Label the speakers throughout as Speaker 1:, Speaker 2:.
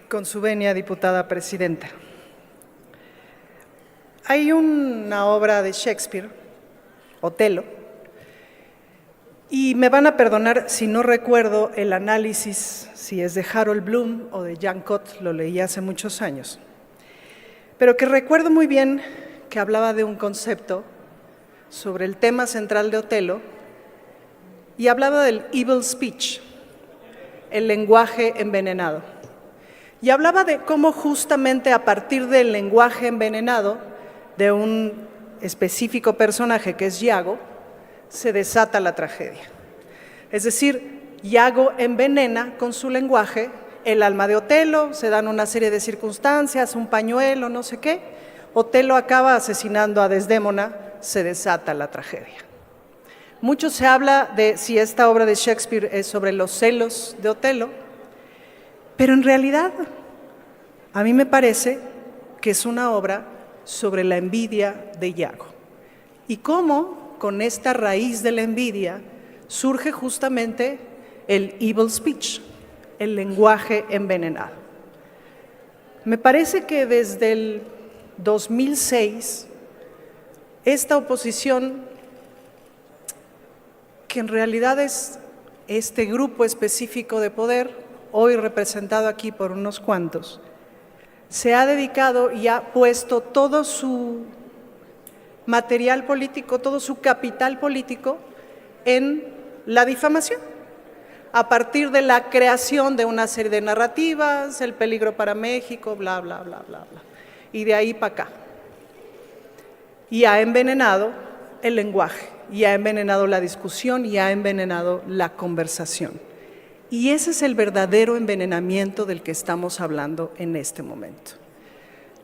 Speaker 1: Con su venia, diputada presidenta. Hay una obra de Shakespeare, Otelo, y me van a perdonar si no recuerdo el análisis, si es de Harold Bloom o de Jean Cot, lo leí hace muchos años, pero que recuerdo muy bien que hablaba de un concepto sobre el tema central de Otelo y hablaba del evil speech, el lenguaje envenenado. Y hablaba de cómo justamente a partir del lenguaje envenenado de un específico personaje que es Iago, se desata la tragedia. Es decir, Iago envenena con su lenguaje el alma de Otelo, se dan una serie de circunstancias, un pañuelo, no sé qué. Otelo acaba asesinando a Desdémona, se desata la tragedia. Mucho se habla de si esta obra de Shakespeare es sobre los celos de Otelo, pero en realidad a mí me parece que es una obra sobre la envidia de Iago y cómo con esta raíz de la envidia surge justamente el evil speech, el lenguaje envenenado. Me parece que desde el 2006 esta oposición, que en realidad es este grupo específico de poder, hoy representado aquí por unos cuantos, se ha dedicado y ha puesto todo su material político, todo su capital político en la difamación, a partir de la creación de una serie de narrativas, el peligro para México, bla, bla, bla, bla, bla, y de ahí para acá. Y ha envenenado el lenguaje, y ha envenenado la discusión, y ha envenenado la conversación. Y ese es el verdadero envenenamiento del que estamos hablando en este momento.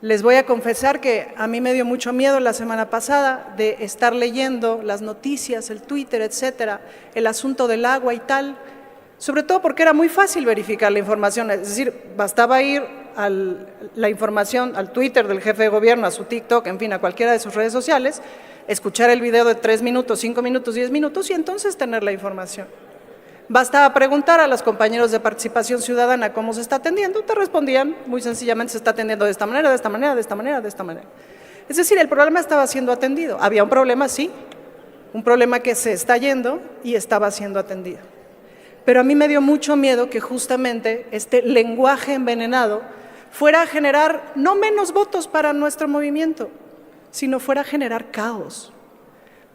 Speaker 1: Les voy a confesar que a mí me dio mucho miedo la semana pasada de estar leyendo las noticias, el Twitter, etcétera, el asunto del agua y tal, sobre todo porque era muy fácil verificar la información, es decir, bastaba ir a la información, al Twitter del jefe de gobierno, a su TikTok, en fin, a cualquiera de sus redes sociales, escuchar el video de 3 minutos, 5 minutos, 10 minutos y entonces tener la información. Bastaba preguntar a los compañeros de Participación Ciudadana cómo se está atendiendo, te respondían muy sencillamente, se está atendiendo de esta manera, de esta manera, de esta manera, de esta manera. Es decir, el problema estaba siendo atendido. Había un problema, sí, un problema que se está yendo y estaba siendo atendido. Pero a mí me dio mucho miedo que justamente este lenguaje envenenado fuera a generar no menos votos para nuestro movimiento, sino fuera a generar caos,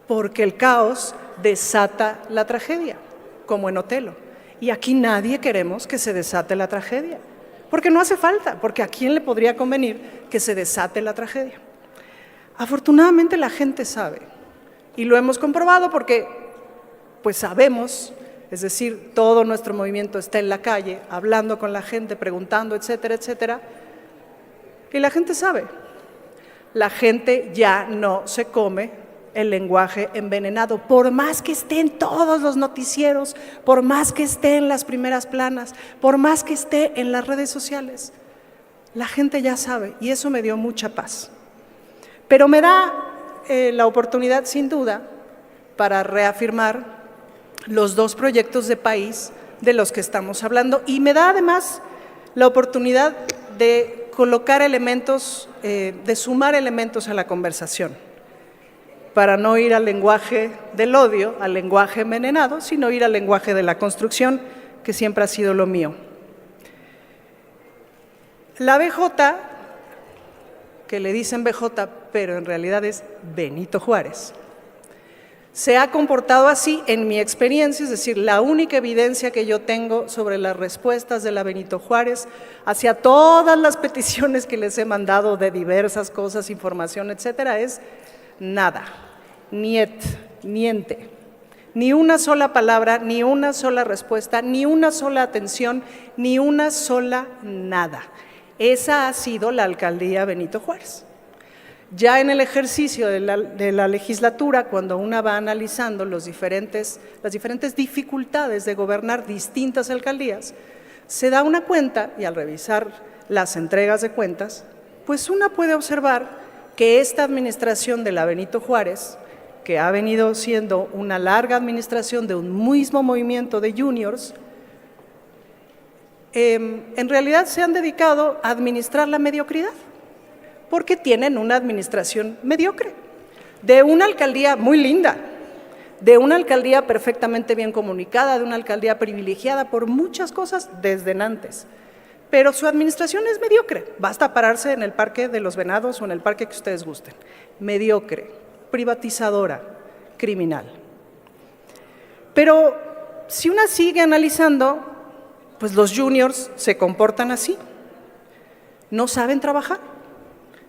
Speaker 1: porque el caos desata la tragedia, como en Otelo. Y aquí nadie queremos que se desate la tragedia, porque no hace falta, porque ¿a quién le podría convenir que se desate la tragedia? Afortunadamente la gente sabe, y lo hemos comprobado porque pues sabemos, es decir, todo nuestro movimiento está en la calle, hablando con la gente, preguntando, etcétera, etcétera, y la gente sabe. La gente ya no se come el lenguaje envenenado, por más que esté en todos los noticieros, por más que esté en las primeras planas, por más que esté en las redes sociales. La gente ya sabe y eso me dio mucha paz. Pero me da la oportunidad, sin duda, para reafirmar los dos proyectos de país de los que estamos hablando y me da además la oportunidad de colocar elementos, de sumar elementos a la conversación, para no ir al lenguaje del odio, al lenguaje envenenado, sino ir al lenguaje de la construcción, que siempre ha sido lo mío. La BJ, que le dicen BJ, pero en realidad es Benito Juárez, se ha comportado así en mi experiencia, es decir, la única evidencia que yo tengo sobre las respuestas de la Benito Juárez hacia todas las peticiones que les he mandado de diversas cosas, información, etcétera, es nada, niet, niente, ni una sola palabra, ni una sola respuesta, ni una sola atención, ni una sola nada. Esa ha sido la alcaldía Benito Juárez. Ya en el ejercicio de la legislatura, cuando una va analizando las diferentes dificultades de gobernar distintas alcaldías, se da una cuenta, y al revisar las entregas de cuentas, pues una puede observar que esta administración de la Benito Juárez, que ha venido siendo una larga administración de un mismo movimiento de juniors, en realidad se han dedicado a administrar la mediocridad, porque tienen una administración mediocre, de una alcaldía muy linda, de una alcaldía perfectamente bien comunicada, de una alcaldía privilegiada por muchas cosas desde antes. Pero su administración es mediocre, basta pararse en el Parque de los Venados o en el parque que ustedes gusten. Mediocre, privatizadora, criminal. Pero si una sigue analizando, pues los juniors se comportan así, no saben trabajar.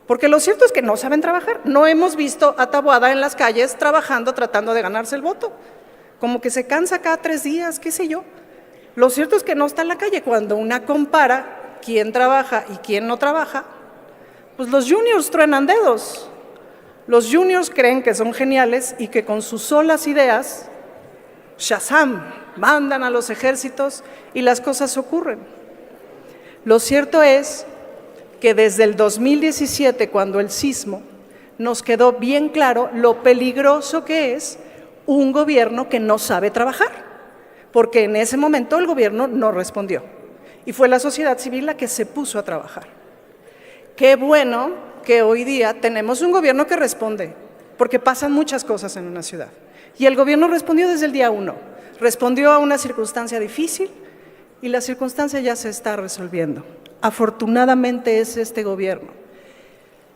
Speaker 1: Porque lo cierto es que no saben trabajar. No hemos visto a Taboada en las calles trabajando, tratando de ganarse el voto. Como que se cansa cada 3 días, qué sé yo. Lo cierto es que no está en la calle. Cuando una compara quién trabaja y quién no trabaja, pues los juniors truenan dedos. Los juniors creen que son geniales y que con sus solas ideas, ¡shazam!, mandan a los ejércitos y las cosas ocurren. Lo cierto es que desde el 2017, cuando el sismo, nos quedó bien claro lo peligroso que es un gobierno que no sabe trabajar, porque en ese momento el gobierno no respondió y fue la sociedad civil la que se puso a trabajar. Qué bueno que hoy día tenemos un gobierno que responde, porque pasan muchas cosas en una ciudad y el gobierno respondió desde el día 1, respondió a una circunstancia difícil y la circunstancia ya se está resolviendo. Afortunadamente es este gobierno.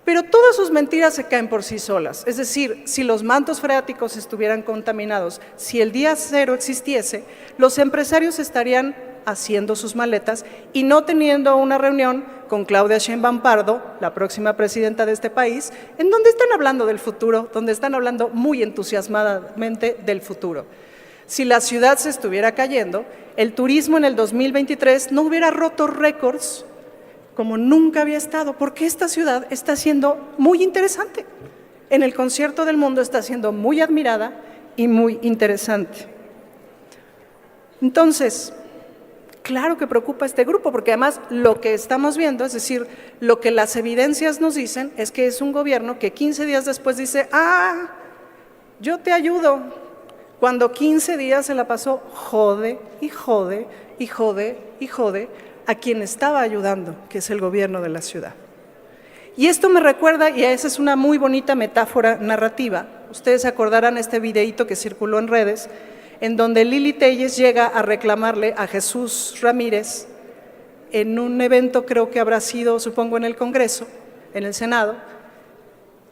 Speaker 1: Pero todas sus mentiras se caen por sí solas. Es decir, si los mantos freáticos estuvieran contaminados, si el día 0 existiese, los empresarios estarían haciendo sus maletas y no teniendo una reunión con Claudia Sheinbaum Pardo, la próxima presidenta de este país, en donde están hablando del futuro, donde están hablando muy entusiasmadamente del futuro. Si la ciudad se estuviera cayendo, el turismo en el 2023 no hubiera roto récords como nunca había estado, porque esta ciudad está siendo muy interesante. En el concierto del mundo está siendo muy admirada y muy interesante. Entonces, claro que preocupa a este grupo, porque además lo que estamos viendo, es decir, lo que las evidencias nos dicen es que es un gobierno que 15 días después dice, yo te ayudo, cuando 15 días se la pasó jode y jode y jode y jode a quien estaba ayudando, que es el gobierno de la ciudad. Y esto me recuerda, y esa es una muy bonita metáfora narrativa, ustedes se acordarán este videíto que circuló en redes, en donde Lili Téllez llega a reclamarle a Jesús Ramírez en un evento, creo que habrá sido, supongo, en el Congreso, en el Senado,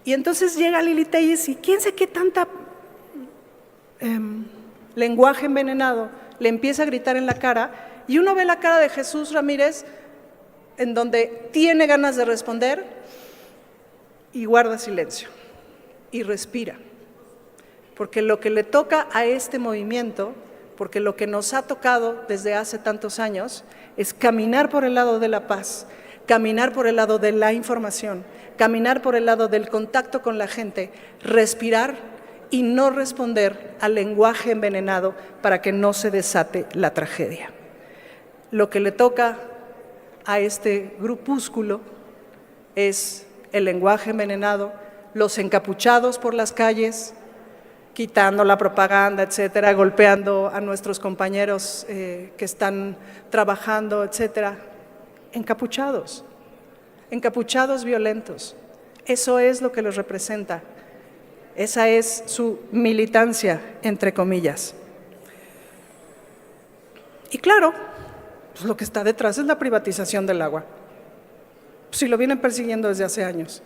Speaker 1: y entonces llega Lili Téllez y quién sé qué tanta lenguaje envenenado le empieza a gritar en la cara, y uno ve la cara de Jesús Ramírez en donde tiene ganas de responder y guarda silencio y respira, porque lo que le toca a este movimiento, porque lo que nos ha tocado desde hace tantos años es caminar por el lado de la paz, caminar por el lado de la información, caminar por el lado del contacto con la gente, respirar y no responder al lenguaje envenenado para que no se desate la tragedia. Lo que le toca a este grupúsculo es el lenguaje envenenado, los encapuchados por las calles, quitando la propaganda, etcétera, golpeando a nuestros compañeros que están trabajando, etcétera, encapuchados violentos. Eso es lo que los representa. Esa es su militancia, entre comillas. Y claro, pues lo que está detrás es la privatización del agua. Si lo vienen persiguiendo desde hace años.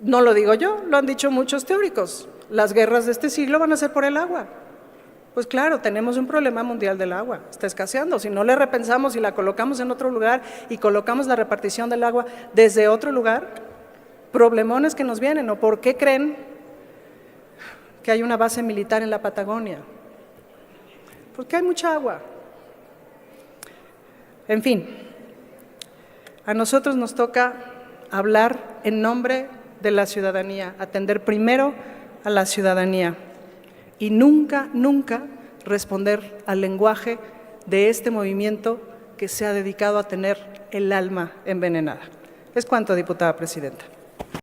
Speaker 1: No lo digo yo, lo han dicho muchos teóricos. Las guerras de este siglo van a ser por el agua. Pues claro, tenemos un problema mundial del agua, está escaseando. Si no le repensamos y la colocamos en otro lugar y colocamos la repartición del agua desde otro lugar, problemones que nos vienen. ¿O por qué creen que hay una base militar en la Patagonia? Porque hay mucha agua. En fin, a nosotros nos toca hablar en nombre de la ciudadanía, atender primero a la ciudadanía y nunca, nunca responder al lenguaje de este movimiento que se ha dedicado a tener el alma envenenada. Es cuanto, diputada presidenta.